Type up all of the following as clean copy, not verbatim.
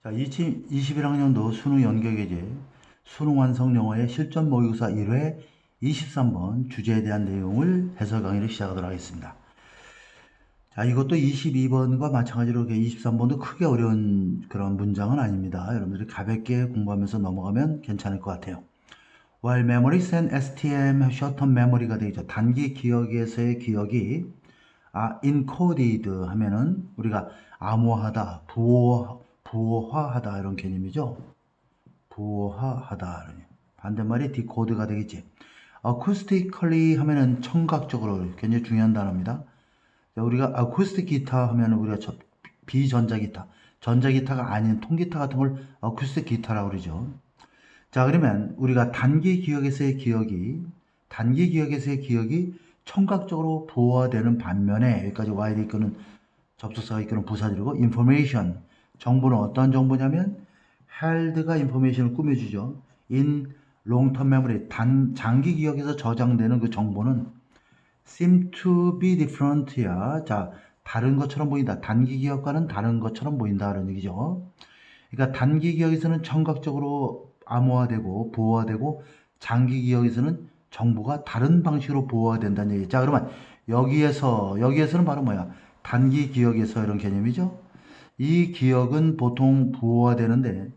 자, 2021학년도 수능 연계계제 수능 완성 영어의 실전 모의고사 1회 23번 주제에 대한 내용을 해설 강의를 시작하도록 하겠습니다. 자, 이것도 22번과 마찬가지로 23번도 크게 어려운 그런 문장은 아닙니다. 여러분들이 가볍게 공부하면서 넘어가면 괜찮을 것 같아요. While memories and STM short-term memory가 되죠. 단기 기억에서의 기억이 encoded 하면은 우리가 암호화하다, 부호화하다 이런 개념이죠. 부호화하다. 반대말이 디코드가 되겠지. acoustically 하면은 청각적으로 굉장히 중요한 단어입니다. 우리가 acoustic 기타 하면 우리가 비전자기타, 전자기타가 아닌 통기타 같은 걸 acoustic 기타라고 그러죠. 자, 그러면 우리가 단기 기억에서의 기억이 청각적으로 부호화되는 반면에 여기까지 while이 이끄는 접속사가 이끄는 부사들이고 information 정보는 어떤 정보냐면 held가 information을 꾸며주죠. in long-term memory 장기 기억에서 저장되는 그 정보는 seem to be different야. 자, 다른 것처럼 보인다. 단기 기억과는 다른 것처럼 보인다는 얘기죠. 그러니까 단기 기억에서는 청각적으로 암호화되고 부호화되고 장기 기억에서는 정보가 다른 방식으로 부호화된다는 얘기. 자, 그러면 여기에서는 바로 뭐야? 단기 기억에서 이런 개념이죠. 이 기억은 보통 부호화되는데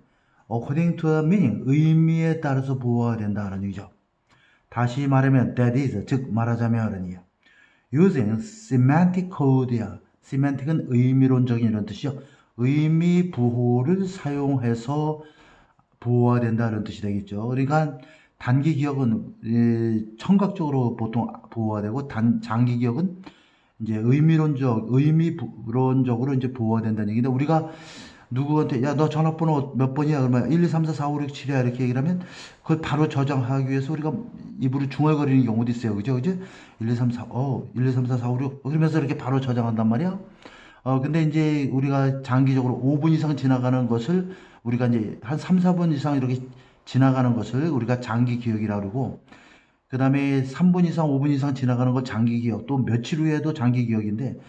according to the meaning, 의미에 따라서 부호화된다는 얘기죠. 다시 말하면 that is, 즉 말하자면 이야. using semantic code야. semantic은 의미론적인 이런 뜻이죠. 의미 부호를 사용해서 부호화된다는 뜻이 되겠죠. 그러니까 단기 기억은 청각적으로 보통 부호화되고 장기 기억은 이제 의미론적으로 이제 부호화된다는 얘기인데 우리가 누구한테 야 너 전화번호 몇 번이야 그러면 1, 2, 3, 4, 5, 6, 7이야 이렇게 얘기를 하면 그걸 바로 저장하기 위해서 우리가 입으로 중얼거리는 경우도 있어요. 그죠? 그죠? 1, 2, 3, 4, 1, 2, 3, 4, 4, 5, 6 그러면서 이렇게 바로 저장한단 말이야. 근데 이제 우리가 장기적으로 5분 이상 지나가는 것을 우리가 이제 한 3, 4분 이상 이렇게 지나가는 것을 우리가 장기 기억이라고 그러고 그 다음에 3분 이상, 5분 이상 지나가는 거 장기 기억, 또 며칠 후에도 장기 기억인데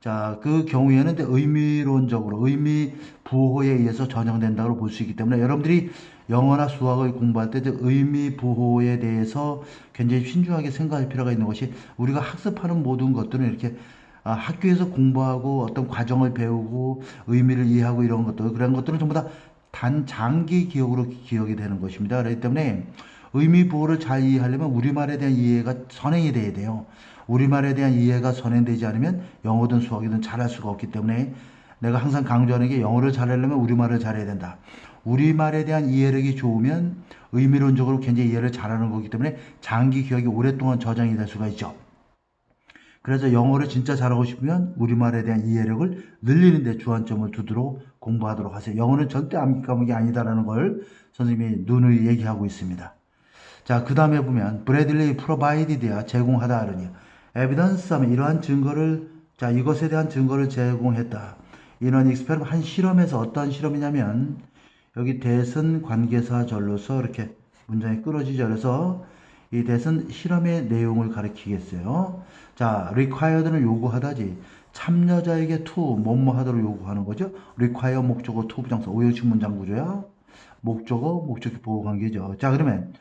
자, 그 경우에는 의미론적으로 의미 부호에 의해서 전형된다고 볼 수 있기 때문에 여러분들이 영어나 수학을 공부할 때 의미 부호에 대해서 굉장히 신중하게 생각할 필요가 있는 것이 우리가 학습하는 모든 것들은 이렇게 학교에서 공부하고 어떤 과정을 배우고 의미를 이해하고 이런 것들 그런 것들은 전부 다 단장기 기억으로 기억이 되는 것입니다. 그렇기 때문에 의미 부호를 잘 이해하려면 우리말에 대한 이해가 선행이 돼야 돼요. 우리말에 대한 이해가 선행되지 않으면 영어든 수학이든 잘할 수가 없기 때문에 내가 항상 강조하는 게 영어를 잘하려면 우리말을 잘해야 된다. 우리말에 대한 이해력이 좋으면 의미론적으로 굉장히 이해를 잘하는 거기 때문에 장기 기억이 오랫동안 저장이 될 수가 있죠. 그래서 영어를 진짜 잘하고 싶으면 우리말에 대한 이해력을 늘리는 데 주안점을 두도록 공부하도록 하세요. 영어는 절대 암기 과목이 아니다라는 걸 선생님이 누누이 얘기하고 있습니다. 자, 그 다음에 보면 브래들리 프로바이디드야 제공하다 하느니 에비던스 하면 이러한 증거를 자 이것에 대한 증거를 제공했다. 이런 익스페리먼트 한 실험에서 어떤 실험이냐면 여기 대선 관계사절로서 이렇게 문장이 끊어지죠. 그래서 이 대선 실험의 내용을 가리키겠어요. 자, required는 요구하다지. 참여자에게 to 뭐뭐 하도록 요구하는 거죠. require 목적어 to 부정사 오형식 문장 구조야. 목적어 목적격 보호 관계죠. 자, 그러면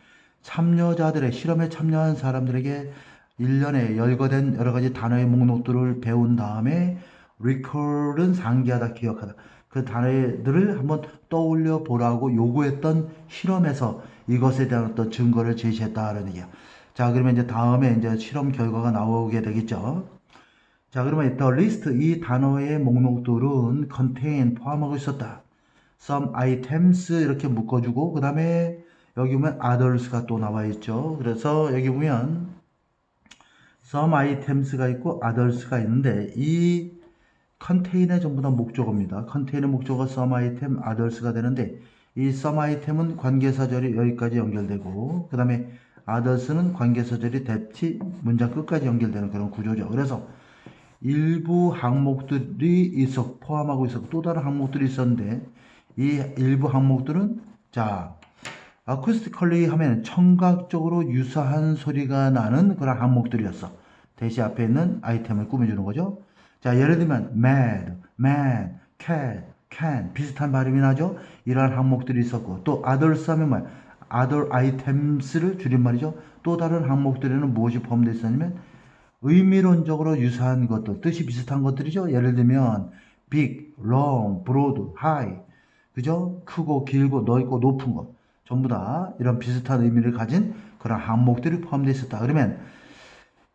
참여자들의 실험에 참여한 사람들에게 1년에 열거된 여러 가지 단어의 목록들을 배운 다음에 recall은 상기하다, 기억하다. 그 단어들을 한번 떠올려 보라고 요구했던 실험에서 이것에 대한 어떤 증거를 제시했다는 얘기야. 자, 그러면 이제 다음에 이제 실험 결과가 나오게 되겠죠. 자, 그러면 the list 이 단어의 목록들은 contain 포함하고 있었다. some items 이렇게 묶어주고 그 다음에 여기 보면 others가 또 나와 있죠. 그래서 여기 보면 some items가 있고 others가 있는데 이 컨테이너 전부 다 목적어입니다. 컨테이너 목적어 some item, others가 되는데 이 some item은 관계사절이 여기까지 연결되고 그 다음에 others는 관계사절이 대치 문장 끝까지 연결되는 그런 구조죠. 그래서 일부 항목들이 포함하고 있었고 또 다른 항목들이 있었는데 이 일부 항목들은 자 acoustically 하면 청각적으로 유사한 소리가 나는 그런 항목들이었어. 대시 앞에 있는 아이템을 꾸며주는 거죠. 자, 예를 들면 mad, man, cat, can 비슷한 발음이 나죠. 이러한 항목들이 있었고 또 others 하면 뭐야? other items를 줄임말이죠. 또 다른 항목들에는 무엇이 포함되어 있었냐면 의미론적으로 유사한 것들, 뜻이 비슷한 것들이죠. 예를 들면 big, long, broad, high, 그죠? 크고 길고 넓고 높은 것 전부 다 이런 비슷한 의미를 가진 그런 항목들이 포함되어 있었다. 그러면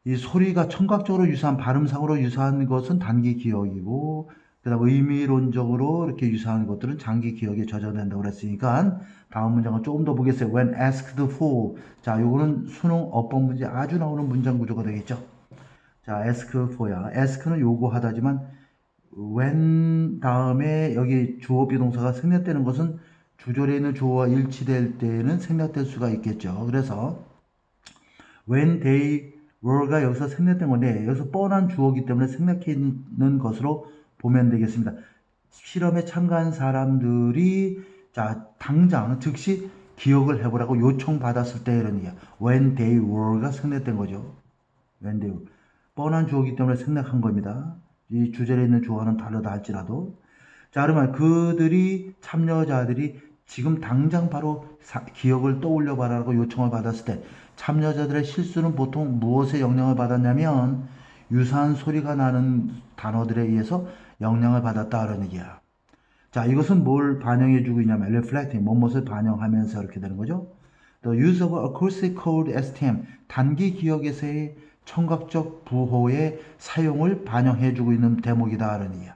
이 소리가 청각적으로 유사한 발음상으로 유사한 것은 단기 기억이고 그다음 의미론적으로 이렇게 유사한 것들은 장기 기억에 저장된다고 그랬으니까 다음 문장을 조금 더 보겠어요. When asked for. 자, 요거는 수능 어법 문제 아주 나오는 문장 구조가 되겠죠. 자, ask for야. ask는 요구하다지만 when 다음에 여기 주어 비동사가 생략되는 것은 주절에 있는 주어와 일치될 때는 생략될 수가 있겠죠. 그래서 when they were가 여기서 생략된 건데 여기서 뻔한 주어기 때문에 생략해 있는 것으로 보면 되겠습니다. 실험에 참가한 사람들이 자 당장 즉시 기억을 해보라고 요청받았을 때 이런 얘기야. when they were가 생략된 거죠. when they were. 뻔한 주어기 때문에 생략한 겁니다. 이 주절에 있는 주어는 다르다 할지라도 자 그러면 그들이 참여자들이 지금 당장 바로 기억을 떠올려 봐라고 요청을 받았을 때 참여자들의 실수는 보통 무엇에 영향을 받았냐면 유사한 소리가 나는 단어들에 의해서 영향을 받았다 그런 얘기야. 자 이것은 뭘 반영해 주고 있냐면 reflecting 무엇을 반영하면서 이렇게 되는 거죠. The use of acoustic code STM 단기 기억에서의 청각적 부호의 사용을 반영해 주고 있는 대목이다 그런 얘기야.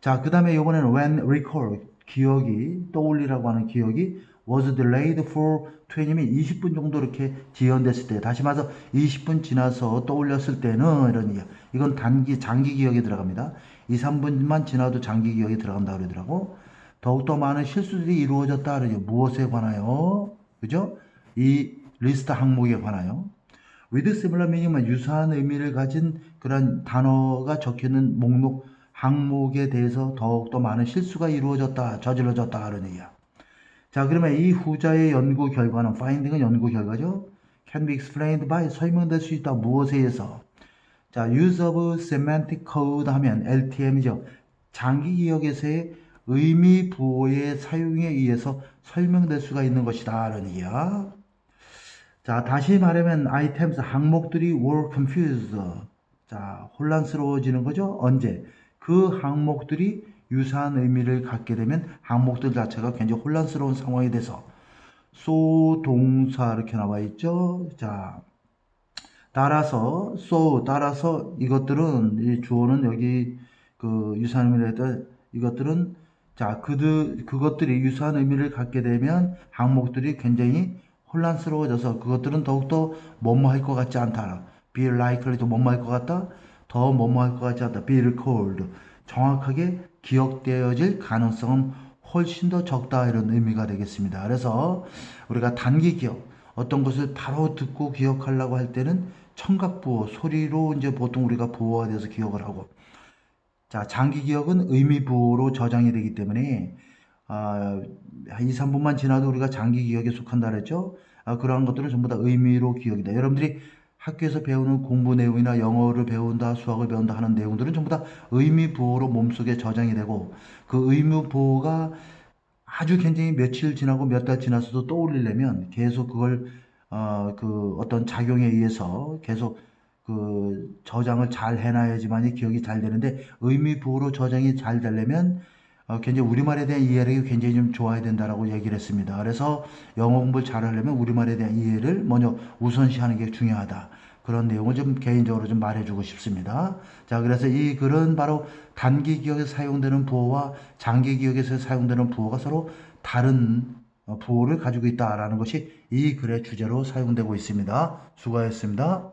자, 그 다음에 이번에는 when recall, 기억이, 떠올리라고 하는 기억이 was delayed for 20면 20분 정도 이렇게 지연됐을 때, 다시 말해서 20분 지나서 떠올렸을 때는 이런 얘기야. 이건 장기 기억에 들어갑니다. 2, 3분만 지나도 장기 기억에 들어간다 그러더라고. 더욱더 많은 실수들이 이루어졌다 그러죠. 무엇에 관하여? 그죠? 이 리스트 항목에 관하여. with similar meaning만 유사한 의미를 가진 그런 단어가 적혀있는 목록, 항목에 대해서 더욱더 많은 실수가 이루어졌다, 저질러졌다 하는 얘기야. 자, 그러면 이 후자의 연구 결과는, finding은 연구 결과죠. can be explained by 설명될 수 있다. 무엇에 의해서? 자, use of semantic code 하면 LTM이죠. 장기 기억에서의 의미 부호의 사용에 의해서 설명될 수가 있는 것이다. 라는 얘기야. 자, 다시 말하면 items, 항목들이 were confused. 자, 혼란스러워지는 거죠. 언제? 그 항목들이 유사한 의미를 갖게 되면 항목들 자체가 굉장히 혼란스러운 상황이 돼서 so 동사 이렇게 나와 있죠. 자, 따라서 따라서 이것들은 이 주어는 여기 그 유사한 의미를 했다. 이것들은 자, 그것들이 유사한 의미를 갖게 되면 항목들이 굉장히 혼란스러워져서 그것들은 더욱더 뭐뭐 할 것 같지 않다. be likely 또 뭐뭐 할 것 같다. 더 뭐뭐 할 것 같지 않다. be recalled. 정확하게 기억되어질 가능성은 훨씬 더 적다 이런 의미가 되겠습니다. 그래서 우리가 단기 기억 어떤 것을 바로 듣고 기억하려고 할 때는 청각부호 소리로 이제 보통 우리가 부호가 돼서 기억을 하고 자 장기 기억은 의미 부호로 저장이 되기 때문에 2, 3분만 지나도 우리가 장기 기억에 속한다 그랬죠. 그러한 것들은 전부 다 의미로 기억이다. 여러분들이 학교에서 배우는 공부 내용이나 영어를 배운다, 수학을 배운다 하는 내용들은 전부 다 의미 부호로 몸속에 저장이 되고 그 의미 부호가 아주 굉장히 며칠 지나고 몇 달 지나서도 떠올리려면 계속 그걸 그 어떤 작용에 의해서 계속 그 저장을 잘 해놔야지만이 기억이 잘 되는데 의미 부호로 저장이 잘 되려면 굉장히 우리말에 대한 이해력이 굉장히 좀 좋아야 된다라고 얘기를 했습니다. 그래서 영어 공부를 잘 하려면 우리말에 대한 이해를 먼저 우선시하는 게 중요하다. 그런 내용을 좀 개인적으로 좀 말해주고 싶습니다. 자, 그래서 이 글은 바로 단기 기억에서 사용되는 부호와 장기 기억에서 사용되는 부호가 서로 다른 부호를 가지고 있다라는 것이 이 글의 주제로 사용되고 있습니다. 수고하셨습니다.